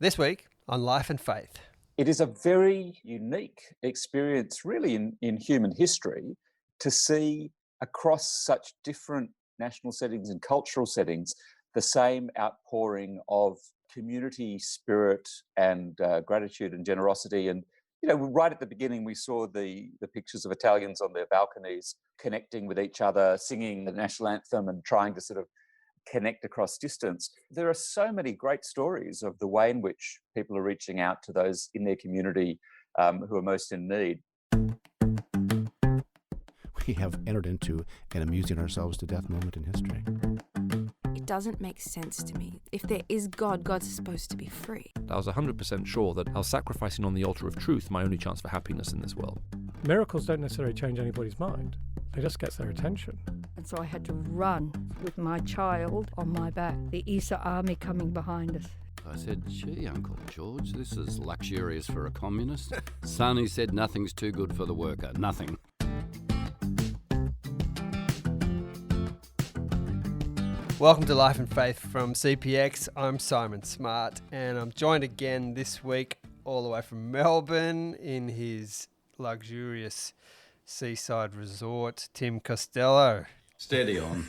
This week on Life and Faith. It is a very unique experience, really, in human history to see across such different national settings and cultural settings the same outpouring of community spirit and gratitude and generosity. And, right at the beginning, we saw the pictures of Italians on their balconies connecting with each other, singing the national anthem and trying to sort of connect across distance. There are so many great stories of the way in which people are reaching out to those in their community who are most in need. We have entered into an amusing ourselves to death moment in history. It doesn't make sense to me. If there is God, God's supposed to be free. I was 100% sure that I was sacrificing on the altar of truth my only chance for happiness in this world. Miracles don't necessarily change anybody's mind. They just get their attention. And so I had to run with my child on my back, the ESA army coming behind us. I said, gee, Uncle George, this is luxurious for a communist. Son, he said, nothing's too good for the worker, nothing. Welcome to Life and Faith from CPX. I'm Simon Smart, and I'm joined again this week all the way from Melbourne in his luxurious seaside resort, Tim Costello. Steady on.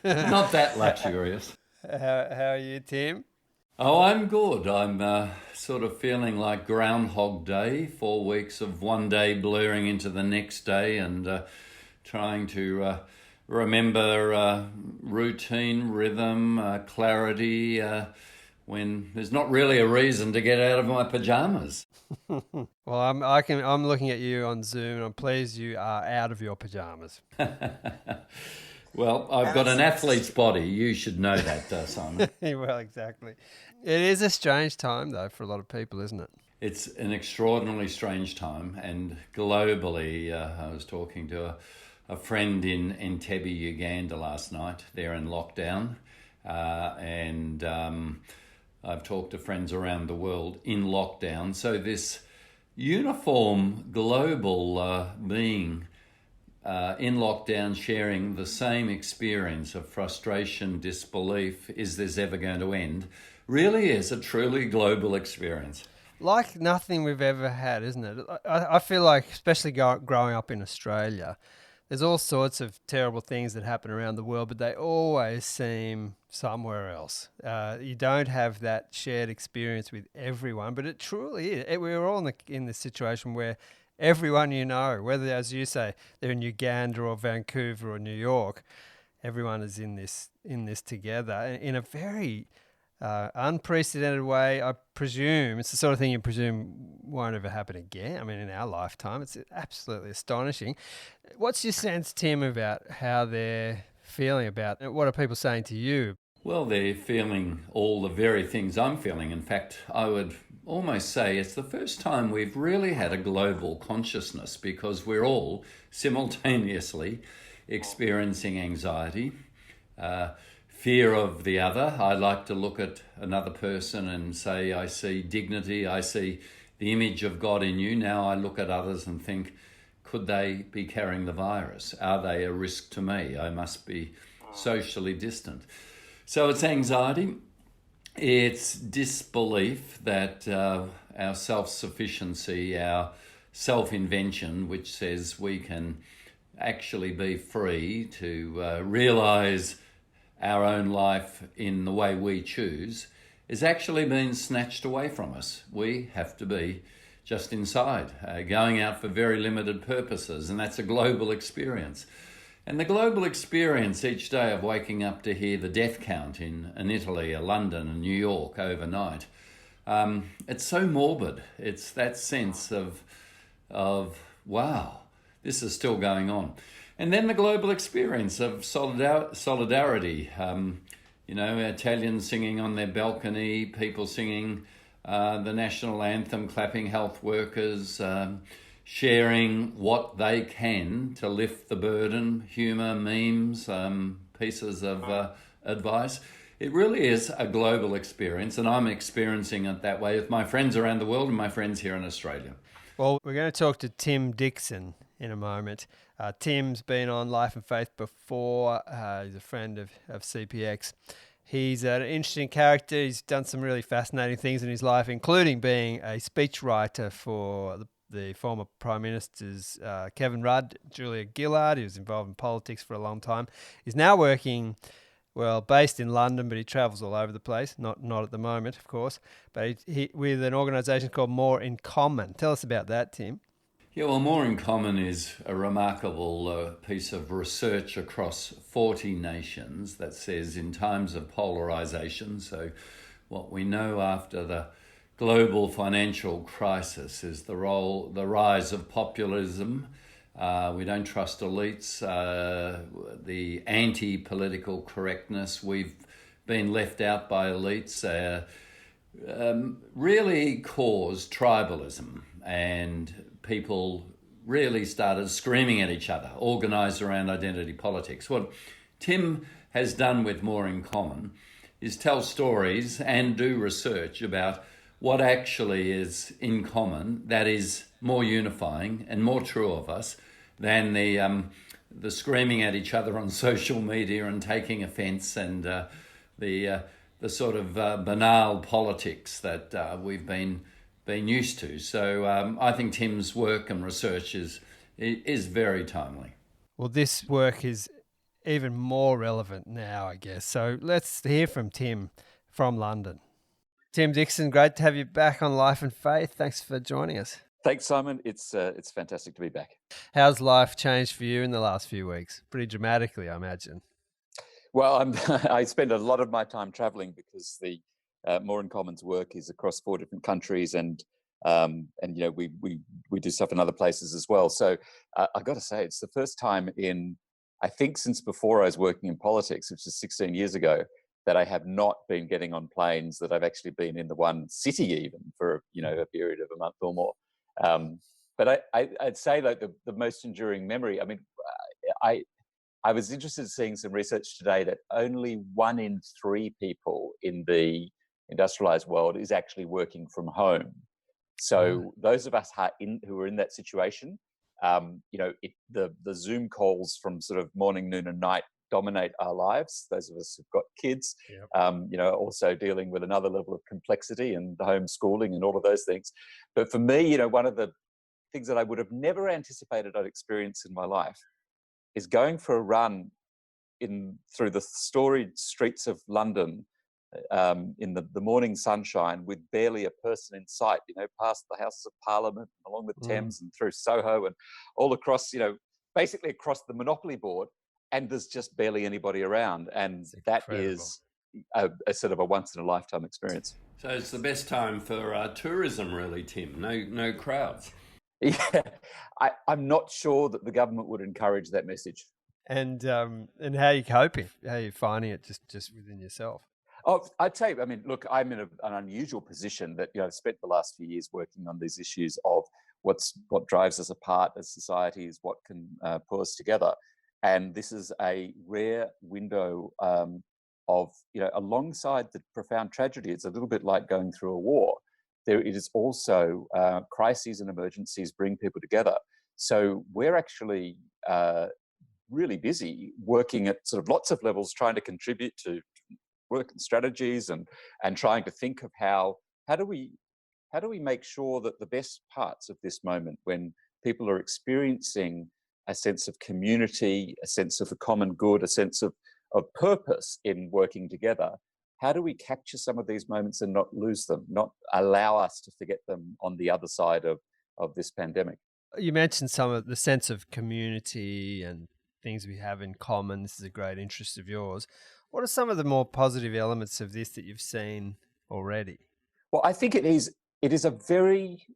Not that luxurious. How are you, Tim? Oh, I'm good. I'm sort of feeling like Groundhog Day, 4 weeks of one day blurring into the next day and trying to remember routine, rhythm, clarity, when there's not really a reason to get out of my pajamas. Well, I'm looking at you on Zoom, and I'm pleased you are out of your pajamas. Well, I've got an athlete's body. You should know that, Simon. Well, exactly. It is a strange time, though, for a lot of people, isn't it? It's an extraordinarily strange time, and globally, I was talking to a friend in Entebbe, Uganda last night. They're in lockdown, and I've talked to friends around the world in lockdown. So this uniform global being in lockdown, sharing the same experience of frustration, disbelief, is this ever going to end, really is a truly global experience. Like nothing we've ever had, isn't it? I feel like, especially growing up in Australia, there's all sorts of terrible things that happen around the world, but they always seem somewhere else. You don't have that shared experience with everyone, but it truly is. We're all in this situation where everyone you know, whether, as you say, they're in Uganda or Vancouver or New York, everyone is in this together in a very unprecedented way. I presume it's the sort of thing you presume won't ever happen again. I mean, in our lifetime, it's absolutely astonishing. What's your sense, Tim, about how they're feeling about it? What are people saying to you? Well, they're feeling all the very things I'm feeling. In fact, I would almost say it's the first time we've really had a global consciousness, because we're all simultaneously experiencing anxiety, fear of the other. I like to look at another person and say, I see dignity, I see the image of God in you. Now I look at others and think, could they be carrying the virus? Are they a risk to me? I must be socially distant. So it's anxiety. It's disbelief that our self-sufficiency, our self-invention, which says we can actually be free to realise our own life in the way we choose, is actually being snatched away from us. We have to be just inside, going out for very limited purposes, and that's a global experience. And the global experience each day of waking up to hear the death count in Italy, or London, and New York overnight, it's so morbid. It's that sense of wow, this is still going on. And then the global experience of solidarity. Italians singing on their balcony, people singing the national anthem, clapping health workers, sharing what they can to lift the burden, humour, memes, pieces of advice. It really is a global experience, and I'm experiencing it that way with my friends around the world and my friends here in Australia. Well, we're going to talk to Tim Dixon in a moment. Tim's been on Life and Faith before. He's a friend of CPX. He's an interesting character. He's done some really fascinating things in his life, including being a speechwriter for the former Prime Ministers Kevin Rudd, Julia Gillard. He was involved in politics for a long time. He's now working, well, based in London, but he travels all over the place. Not at the moment, of course, but he with an organisation called More in Common. Tell us about that, Tim. Yeah, well, More in Common is a remarkable piece of research across 40 nations that says in times of polarisation, so what we know after the global financial crisis is the rise of populism. We don't trust elites, the anti-political correctness. We've been left out by elites, really caused tribalism, and people really started screaming at each other, organised around identity politics. What Tim has done with More in Common is tell stories and do research about what actually is in common that is more unifying and more true of us than the screaming at each other on social media and taking offence and the sort of banal politics that we've been used to. So I think Tim's work and research is very timely. Well, this work is even more relevant now, I guess. So let's hear from Tim from London. Tim Dixon, great to have you back on Life and Faith. Thanks for joining us. Thanks, Simon. It's fantastic to be back. How's life changed for you in the last few weeks? Pretty dramatically, I imagine. Well, I spend a lot of my time travelling because the More in Common's work is across 4 different countries, and you know we do stuff in other places as well. So I got to say, it's the first time in, I think, since before I was working in politics, which is 16 years ago, that I have not been getting on planes, that I've actually been in the one city even for a period of a month or more. But I'd say like the most enduring memory. I mean, I was interested in seeing some research today that only 1 in 3 people in the industrialized world is actually working from home. So those of us who are in that situation, the Zoom calls from sort of morning, noon, and night dominate our lives. Those of us who've got kids, also dealing with another level of complexity and homeschooling and all of those things. But for me, one of the things that I would have never anticipated I'd experience in my life is going for a run through the storied streets of London in the morning sunshine with barely a person in sight, past the Houses of Parliament, along the Thames and through Soho and all across, basically across the Monopoly board, and there's just barely anybody around. And that is a sort of a once-in-a-lifetime experience. So it's the best time for tourism, really, Tim. No crowds. Yeah, I'm not sure that the government would encourage that message. And how are you coping? How are you finding it just within yourself? Oh, I'd say, I mean, look, I'm in an unusual position that, I've spent the last few years working on these issues of what drives us apart as societies, what can pull us together. And this is a rare window of, alongside the profound tragedy, it's a little bit like going through a war. It is also crises and emergencies bring people together. So we're actually really busy working at sort of lots of levels, trying to contribute to work and strategies and trying to think of how do we make sure that the best parts of this moment, when people are experiencing a sense of community, a sense of a common good, a sense of purpose in working together, how do we capture some of these moments and not lose them, not allow us to forget them on the other side of this pandemic? You mentioned some of the sense of community and things we have in common. This is a great interest of yours. What are some of the more positive elements of this that you've seen already? Well, I think it is a very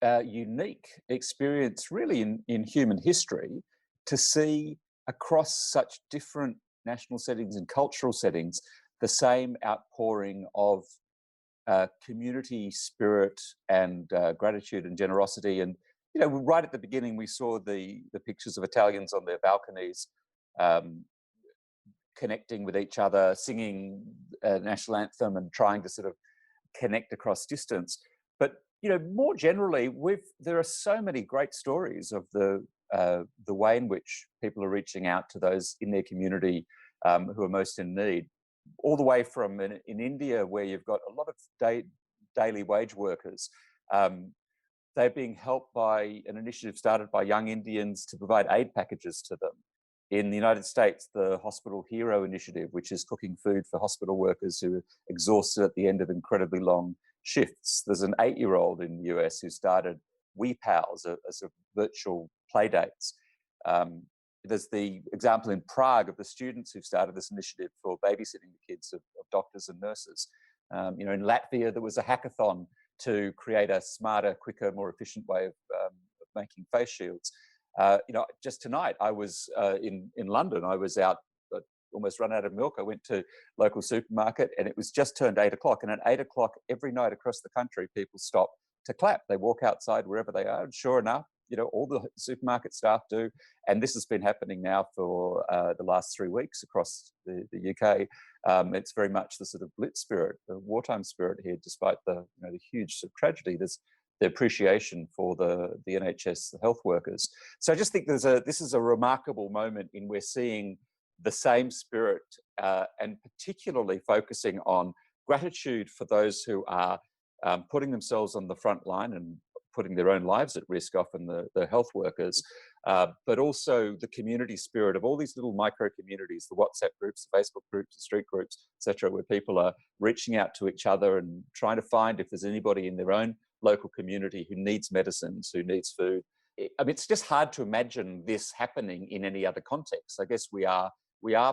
unique experience, really, in human history, to see across such different national settings and cultural settings the same outpouring of community spirit and gratitude and generosity. And right at the beginning, we saw the pictures of Italians on their balconies, connecting with each other, singing a national anthem and trying to sort of connect across distance. But more generally, there are so many great stories of the way in which people are reaching out to those in their community who are most in need. all the way from in India, where you've got a lot of daily wage workers. They're being helped by an initiative started by young Indians to provide aid packages to them. In the United States, the Hospital Hero Initiative, which is cooking food for hospital workers who are exhausted at the end of incredibly long shifts. There's an 8-year-old in the US who started WePals as a virtual play dates. There's the example in Prague of the students who've started this initiative for babysitting the kids of doctors and nurses. In Latvia, there was a hackathon to create a smarter, quicker, more efficient way of making face shields. Just tonight, I was in London. I was out, almost run out of milk. I went to local supermarket, and it was just turned 8 o'clock. And at 8 o'clock every night across the country, people stop to clap. They walk outside wherever they are, and sure enough, all the supermarket staff do. And this has been happening now for the last 3 weeks across the UK. It's very much the sort of Blitz spirit, the wartime spirit here, despite the huge sort of tragedy. There's the appreciation for the NHS, the health workers. So I just think this is a remarkable moment in we're seeing the same spirit and particularly focusing on gratitude for those who are putting themselves on the front line and putting their own lives at risk, often the health workers, but also the community spirit of all these little micro communities, the WhatsApp groups, the Facebook groups, the street groups, etc., where people are reaching out to each other and trying to find if there's anybody in their own local community who needs medicines, who needs food. I mean, it's just hard to imagine this happening in any other context. I guess we are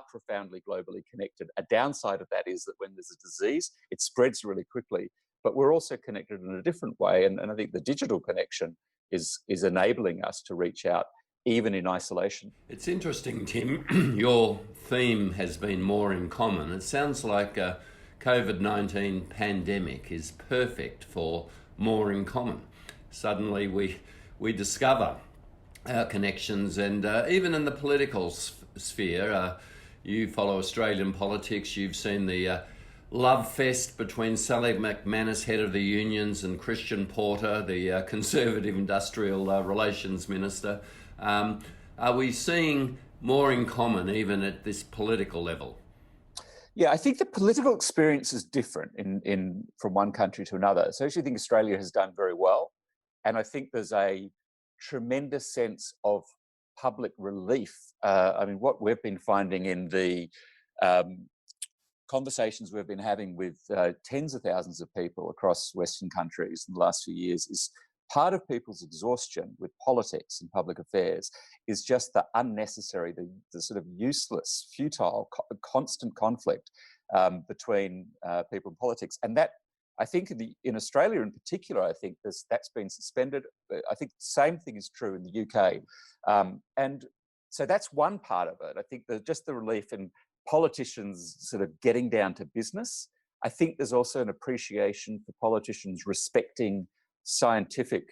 profoundly globally connected. A downside of that is that when there's a disease, it spreads really quickly. But we're also connected in a different way. And I think the digital connection is enabling us to reach out even in isolation. It's interesting, Tim. Your theme has been more in common. It sounds like a COVID-19 pandemic is perfect for more in common. Suddenly we discover our connections, and even in the political sphere, you follow Australian politics, you've seen the love fest between Sally McManus, head of the unions, and Christian Porter, the Conservative Industrial Relations Minister. Are we seeing more in common even at this political level? Yeah, I think the political experience is different from one country to another. So I actually think Australia has done very well. And I think there's a tremendous sense of public relief. What we've been finding in the conversations we've been having with tens of thousands of people across Western countries in the last few years is part of people's exhaustion with politics and public affairs is just the unnecessary, the sort of useless, futile, constant conflict between people and politics. And that, I think in Australia in particular, I think that's been suspended. I think the same thing is true in the UK. And so that's one part of it. I think just the relief in politicians sort of getting down to business. I think there's also an appreciation for politicians respecting scientific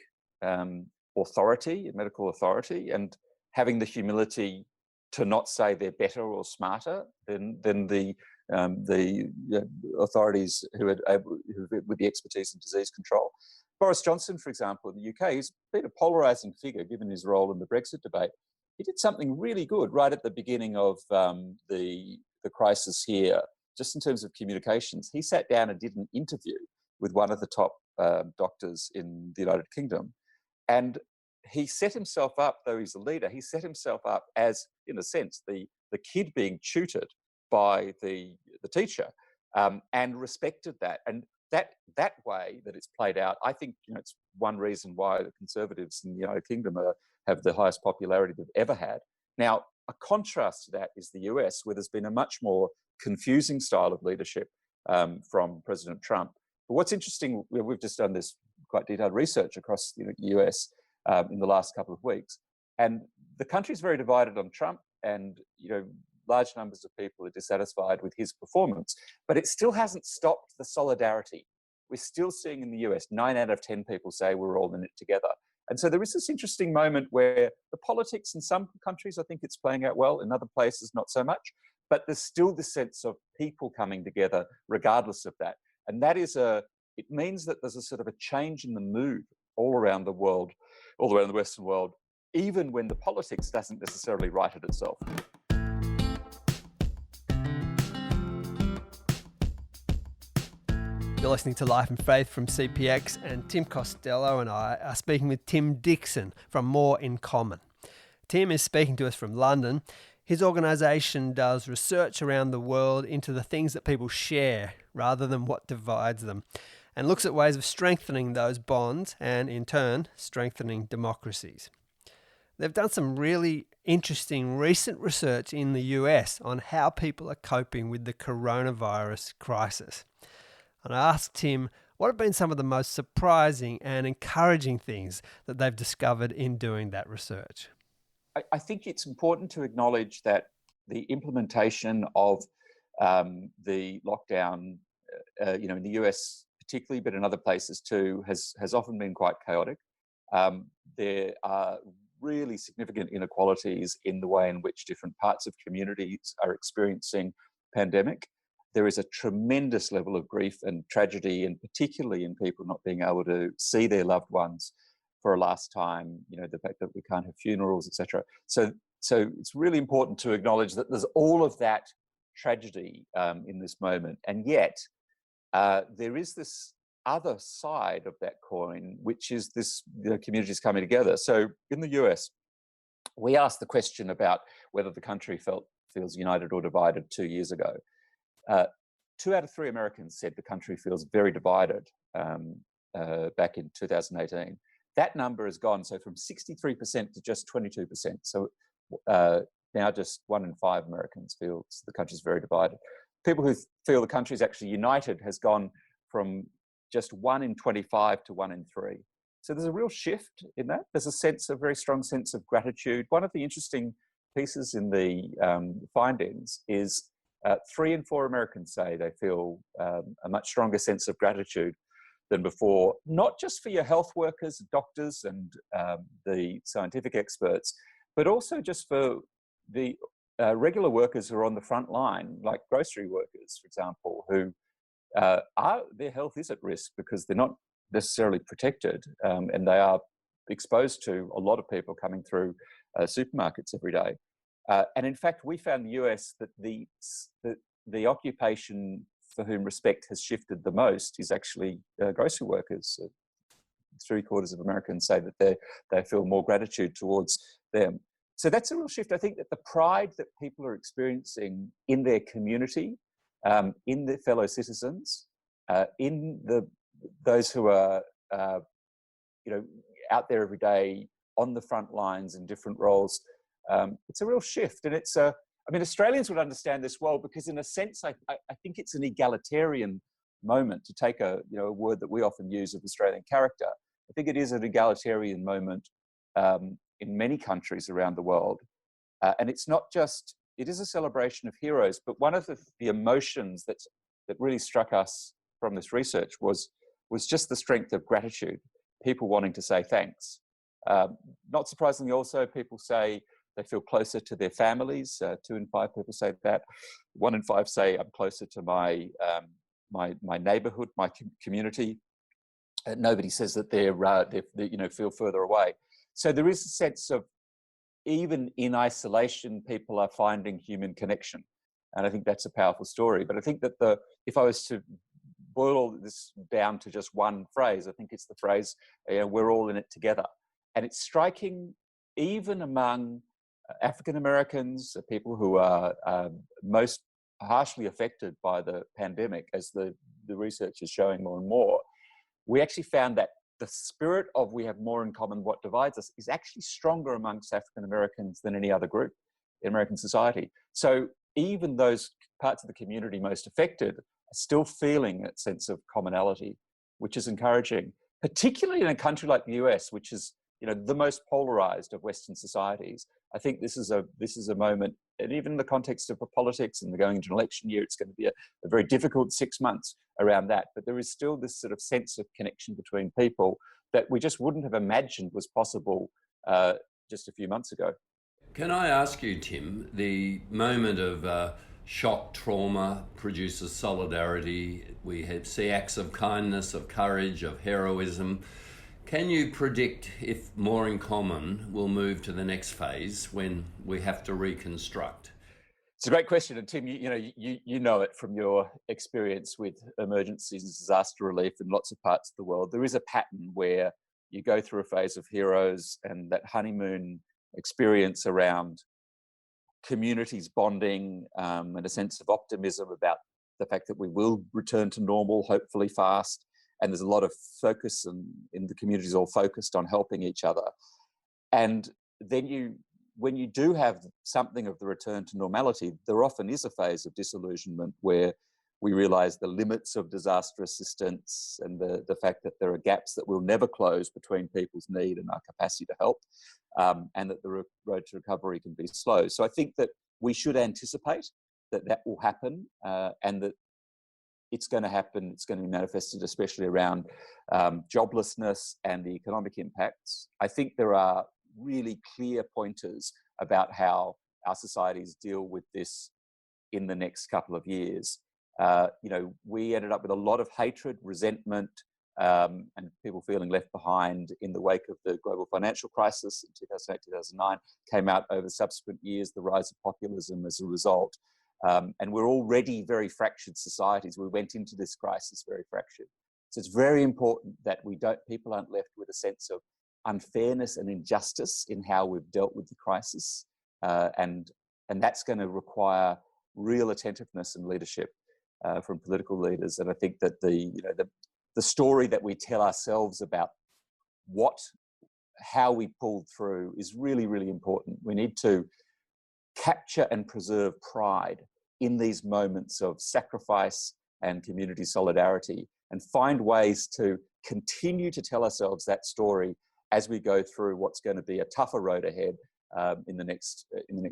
authority, medical authority, and having the humility to not say they're better or smarter than the authorities who with the expertise in disease control. Boris Johnson, for example, in the UK, he's been a polarising figure given his role in the Brexit debate. He did something really good right at the beginning of the crisis here, just in terms of communications. He sat down and did an interview with one of the top doctors in the United Kingdom. And he set himself up, though he's a leader, he set himself up as, in a sense, the kid being tutored by the teacher, and respected that. And that way that it's played out, I think it's one reason why the Conservatives in the United Kingdom have the highest popularity they've ever had. Now, a contrast to that is the US, where there's been a much more confusing style of leadership from President Trump. But what's interesting, we've just done this quite detailed research across the US in the last couple of weeks, and the country's very divided on Trump, and large numbers of people are dissatisfied with his performance, but it still hasn't stopped the solidarity. We're still seeing in the US, 9 out of 10 people say we're all in it together. And so there is this interesting moment where the politics in some countries, I think it's playing out well, in other places, not so much, but there's still this sense of people coming together regardless of that. And that is it means that there's a sort of a change in the mood all around the world, all around the Western world, even when the politics doesn't necessarily right it itself. You're listening to Life and Faith from CPX, and Tim Costello and I are speaking with Tim Dixon from More in Common. Tim is speaking to us from London. His organisation does research around the world into the things that people share rather than what divides them, and looks at ways of strengthening those bonds and, in turn, strengthening democracies. They've done some really interesting recent research in the US on how people are coping with the coronavirus crisis. And I asked him what have been some of the most surprising and encouraging things that they've discovered in doing that research. I think it's important to acknowledge that the implementation of the lockdown, in the US particularly, but in other places too, has often been quite chaotic. There are really significant inequalities in the way in which different parts of communities are experiencing pandemic. There is a tremendous level of grief and tragedy, and particularly in people not being able to see their loved ones for a last time, the fact that we can't have funerals, etc. So it's really important to acknowledge that there's all of that tragedy in this moment. And yet there is this other side of that coin, which is this communities coming together. So in the US, we asked the question about whether the country feels united or divided 2 years ago. 2 out of 3 Americans said the country feels very divided back in 2018. That number has gone from 63% to just 22%. So now just 1 in 5 Americans feel the country's very divided. People who feel the country's actually united has gone from just 1 in 25 to 1 in 3. So there's a real shift in that. There's a very strong sense of gratitude. One of the interesting pieces in the findings is 3 in 4 Americans say they feel a much stronger sense of gratitude than before, not just for your health workers, doctors, and the scientific experts, but also just for the regular workers who are on the front line, like grocery workers, for example, who their health is at risk because they're not necessarily protected, and they are exposed to a lot of people coming through supermarkets every day. And in fact, we found in the US that the occupation for whom respect has shifted the most is actually grocery workers. 3/4 of Americans say that they feel more gratitude towards them. So that's a real shift. I think that the pride that people are experiencing in their community, in their fellow citizens, in those who are out there every day on the front lines in different roles, it's a real shift. And Australians would understand this well, because in a sense, I think it's an egalitarian moment, to take a word that we often use of Australian character. I think it is an egalitarian moment in many countries around the world. And it's not just, it is a celebration of heroes, but one of the emotions that really struck us from this research was just the strength of gratitude, people wanting to say thanks. Not surprisingly also, people say they feel closer to their families. 2 in 5 people say that. 1 in 5 say I'm closer to my neighbourhood, my community. Nobody says that they feel further away. So there is a sense of, even in isolation, people are finding human connection, and I think that's a powerful story. But I think that if I was to boil all this down to just one phrase, I think it's the phrase, we're all in it together. And it's striking, even among African Americans, people who are most harshly affected by the pandemic, as the research is showing more and more. We actually found that the spirit of we have more in common, what divides us, is actually stronger amongst African Americans than any other group in American society. So even those parts of the community most affected are still feeling that sense of commonality, which is encouraging, particularly in a country like the US, which is the most polarized of Western societies. I think this is a moment, and even in the context of politics and going into an election year, it's going to be a very difficult 6 months around that. But there is still this sort of sense of connection between people that we just wouldn't have imagined was possible just a few months ago. Can I ask you, Tim, the moment of shock, trauma produces solidarity. We see acts of kindness, of courage, of heroism. Can you predict if More in Common will move to the next phase when we have to reconstruct? It's a great question, and Tim, you know it from your experience with emergencies and disaster relief in lots of parts of the world. There is a pattern where you go through a phase of heroes and that honeymoon experience around communities bonding and a sense of optimism about the fact that we will return to normal, hopefully fast. And there's a lot of focus, and in the communities all focused on helping each other. And then when you do have something of the return to normality, there often is a phase of disillusionment where we realise the limits of disaster assistance and the fact that there are gaps that will never close between people's need and our capacity to help, and that the road to recovery can be slow. So I think that we should anticipate that will happen, and that it's going to happen. It's going to be manifested, especially around joblessness and the economic impacts. I think there are really clear pointers about how our societies deal with this in the next couple of years. We ended up with a lot of hatred, resentment, and people feeling left behind in the wake of the global financial crisis in 2008, 2009, came out over subsequent years, the rise of populism as a result. And we're already very fractured societies. We went into this crisis very fractured. So it's very important that people aren't left with a sense of unfairness and injustice in how we've dealt with the crisis. And that's going to require real attentiveness and leadership from political leaders. And I think that the story that we tell ourselves about how we pulled through is really, really important. We need to capture and preserve pride in these moments of sacrifice and community solidarity, and find ways to continue to tell ourselves that story as we go through what's going to be a tougher road ahead in the next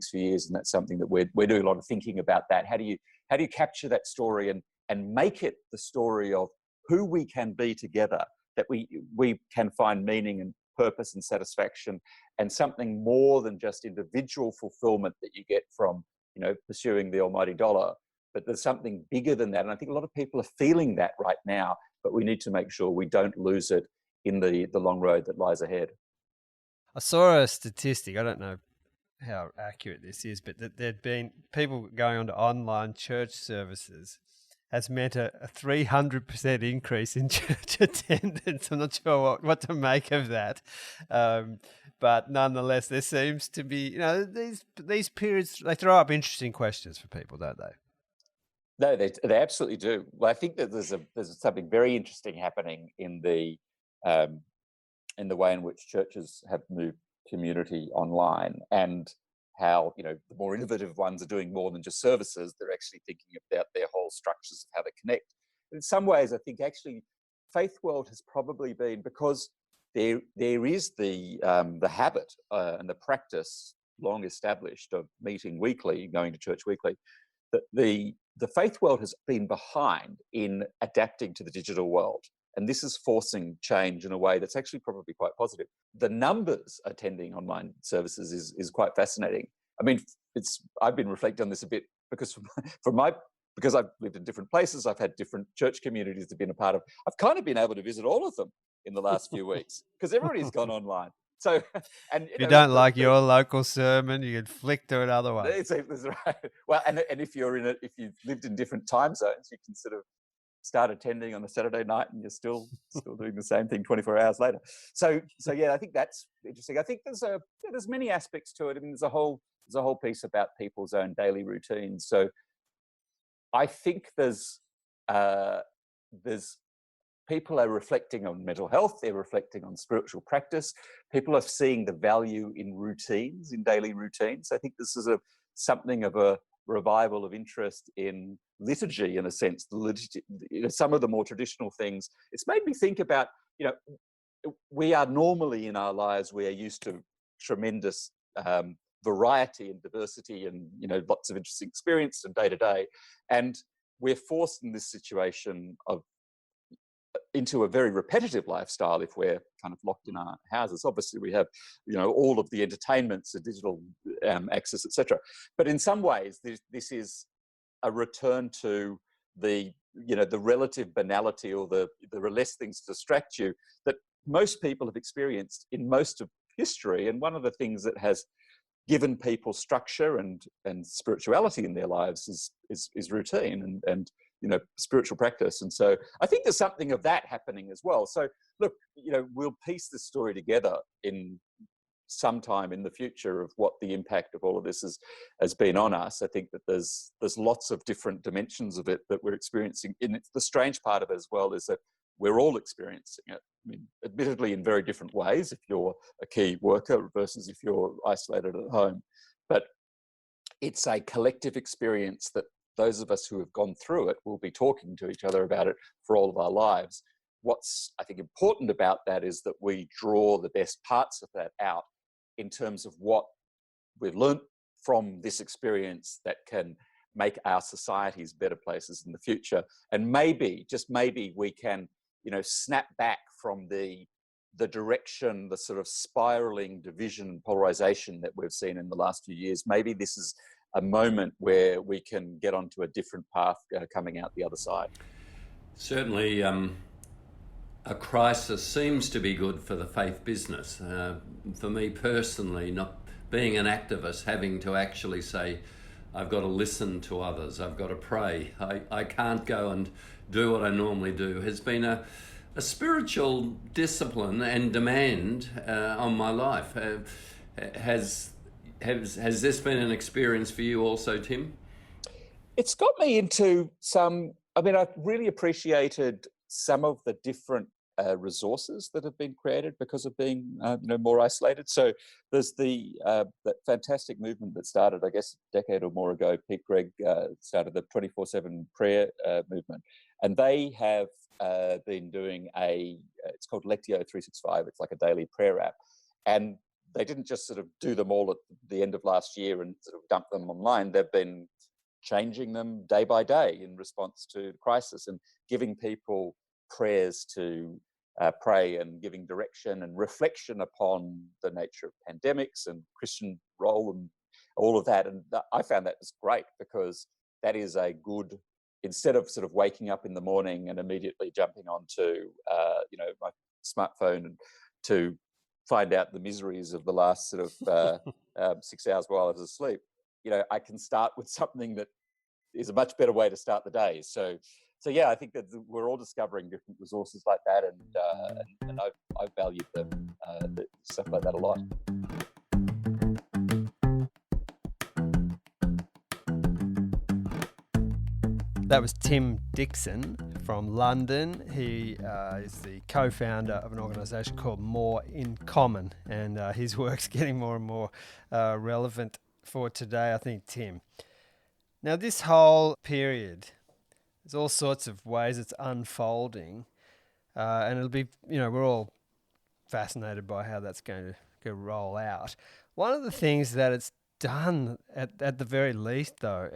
few years. And that's something that we're doing a lot of thinking about. That how do you capture that story and make it the story of who we can be together, that we can find meaning and purpose and satisfaction, and something more than just individual fulfillment that you get from pursuing the almighty dollar, but there's something bigger than that. And I think a lot of people are feeling that right now, but we need to make sure we don't lose it in the long road that lies ahead. I saw a statistic, I don't know how accurate this is, but that there'd been people going on to online church services has meant a 300% increase in church attendance. I'm not sure what to make of that. But nonetheless, there seems to be, these periods, they throw up interesting questions for people, don't they? No, they absolutely do. Well, I think that there's something very interesting happening in the way in which churches have moved community online, and how the more innovative ones are doing more than just services. They're actually thinking about their whole structures of how they connect. In some ways, I think actually Faith World has probably been, because there is the habit and the practice long established of meeting weekly, going to church weekly, that the Faith World has been behind in adapting to the digital world. And this is forcing change in a way that's actually probably quite positive. The numbers attending online services is quite fascinating. I mean, I've been reflecting on this a bit because because I've lived in different places, I've had different church communities to be a part of. I've kind of been able to visit all of them in the last few weeks because everybody's gone online. So, and if you don't like your local sermon, you can flick to another one. That's right. Well, and if you've lived in different time zones, you can sort of start attending on a Saturday night and you're still doing the same thing 24 hours later. So yeah, I think that's interesting. I think there's many aspects to it. I mean, there's a whole piece about people's own daily routines. So I think there's people are reflecting on mental health. They're reflecting on spiritual practice. People are seeing the value in routines, in daily routines. I think this is something of a revival of interest in liturgy, in a sense. The liturgy, some of the more traditional things. It's made me think about, we are normally in our lives, we are used to tremendous variety and diversity and, lots of interesting experience and day to day. And we're forced in this situation into a very repetitive lifestyle if we're kind of locked in our houses. Obviously, we have, all of the entertainments, the digital access, etc. But in some ways, this is a return to the relative banality or the less things to distract you that most people have experienced in most of history. And one of the things that has given people structure and spirituality in their lives is routine and spiritual practice. And so I think there's something of that happening as well. So look, we'll piece this story together in sometime in the future of what the impact of all of this has been on us. I think that there's lots of different dimensions of it that we're experiencing. And the strange part of it as well is that we're all experiencing it. I mean, admittedly in very different ways if you're a key worker versus if you're isolated at home. But it's a collective experience that those of us who have gone through it will be talking to each other about it for all of our lives. What's, I think, important about that is that we draw the best parts of that out in terms of what we've learnt from this experience that can make our societies better places in the future. And maybe, just maybe, we can, snap back from the direction, the sort of spiraling division and polarization that we've seen in the last few years. Maybe this is a moment where we can get onto a different path coming out the other side. Certainly, a crisis seems to be good for the faith business. For me personally, not being an activist, having to actually say, I've got to listen to others, I've got to pray, I can't go and do what I normally do, has been a spiritual discipline and demand on my life. Has this been an experience for you also, Tim? It's got me into I've really appreciated some of the different resources that have been created because of being more isolated. So there's that fantastic movement that started, I guess, a decade or more ago. Pete Gregg started the 24/7 prayer movement, and they have been doing it's called Lectio 365. It's like a daily prayer app, and they didn't just sort of do them all at the end of last year and sort of dump them online. They've been changing them day by day in response to the crisis and giving people prayers to pray and giving direction and reflection upon the nature of pandemics and Christian role and all of that. And I found that was great because that is a good, instead of sort of waking up in the morning and immediately jumping onto my smartphone and to find out the miseries of the last sort of 6 hours while I was asleep, I can start with something that is a much better way to start the day. So yeah, I think that we're all discovering different resources like that, and I've valued the stuff like that a lot. That was Tim Dixon from London. He is the co-founder of an organisation called More in Common, and his work's getting more and more relevant for today, I think, Tim. Now, this whole period, there's all sorts of ways it's unfolding, and it'll be, we're all fascinated by how that's going to roll out. One of the things that it's done, at the very least, though,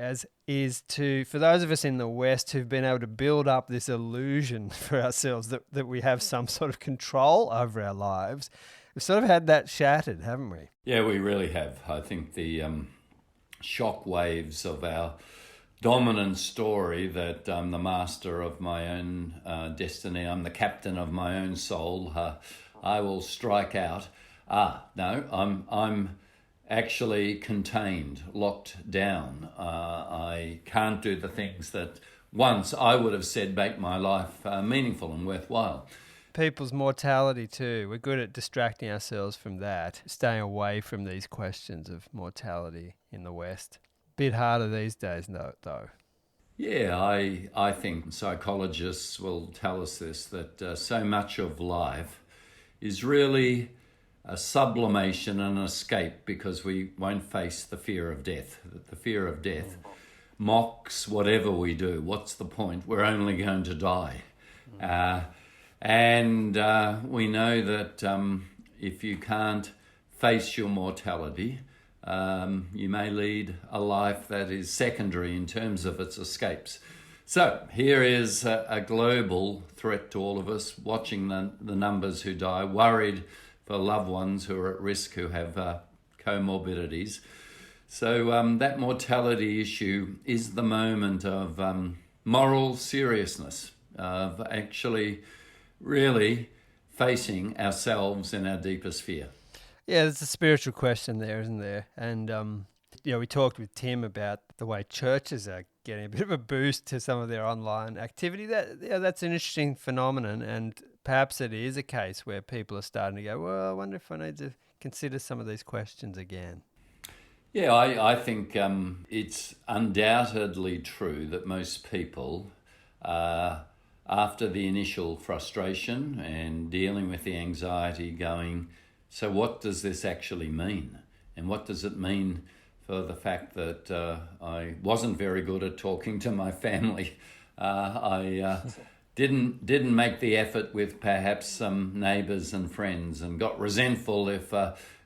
is for those of us in the West who've been able to build up this illusion for ourselves that we have some sort of control over our lives, we've sort of had that shattered, haven't we? Yeah, we really have. I think the shock waves of our dominant story that I'm the master of my own destiny, I'm the captain of my own soul, I will strike out. No, I'm actually contained, locked down. I can't do the things that once I would have said make my life meaningful and worthwhile. People's mortality too. We're good at distracting ourselves from that, staying away from these questions of mortality in the West. Bit harder these days, though. Yeah, I think psychologists will tell us this, that so much of life is really a sublimation and an escape because we won't face the fear of death. The fear of death mocks whatever we do. What's the point? We're only going to die. And we know that if you can't face your mortality, you may lead a life that is secondary in terms of its escapes. So here is a global threat to all of us, watching the numbers who die, worried for loved ones who are at risk, who have comorbidities. So that mortality issue is the moment of moral seriousness, of actually really facing ourselves in our deepest fear. Yeah, there's a spiritual question there, isn't there? And, we talked with Tim about the way churches are getting a bit of a boost to some of their online activity. That's an interesting phenomenon, and perhaps it is a case where people are starting to go, well, I wonder if I need to consider some of these questions again. Yeah, I think it's undoubtedly true that most people, after the initial frustration and dealing with the anxiety, going, so what does this actually mean? And what does it mean for the fact that I wasn't very good at talking to my family? I didn't make the effort with perhaps some neighbours and friends, and got resentful if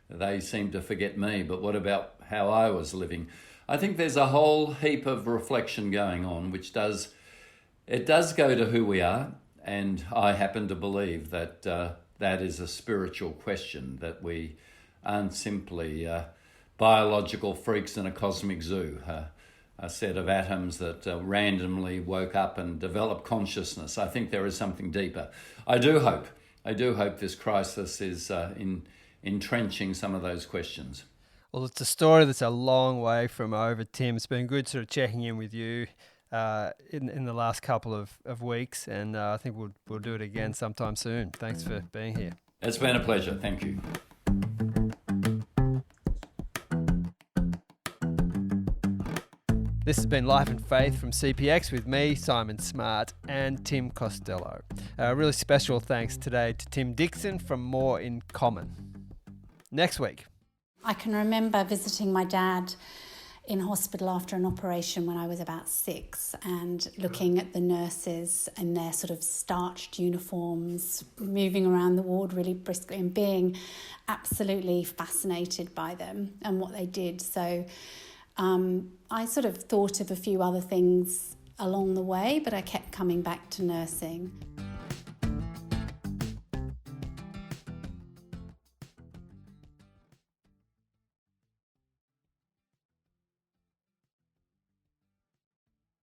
they seemed to forget me. But what about how I was living? I think there's a whole heap of reflection going on, which does go to who we are, and I happen to believe that that is a spiritual question, that we aren't simply biological freaks in a cosmic zoo, a set of atoms that randomly woke up and developed consciousness. I think there is something deeper. I do hope this crisis is entrenching some of those questions. Well, it's a story that's a long way from over, Tim. It's been good sort of checking in with you in the last couple of weeks, and I think we'll do it again sometime soon. Thanks for being here. It's been a pleasure. Thank you. This has been Life and Faith from CPX with me, Simon Smart, and Tim Costello. A really special thanks today to Tim Dixon from More in Common. Next week. I can remember visiting my dad in hospital after an operation when I was about 6, and looking at the nurses in their sort of starched uniforms, moving around the ward really briskly, and being absolutely fascinated by them and what they did. So I sort of thought of a few other things along the way, but I kept coming back to nursing.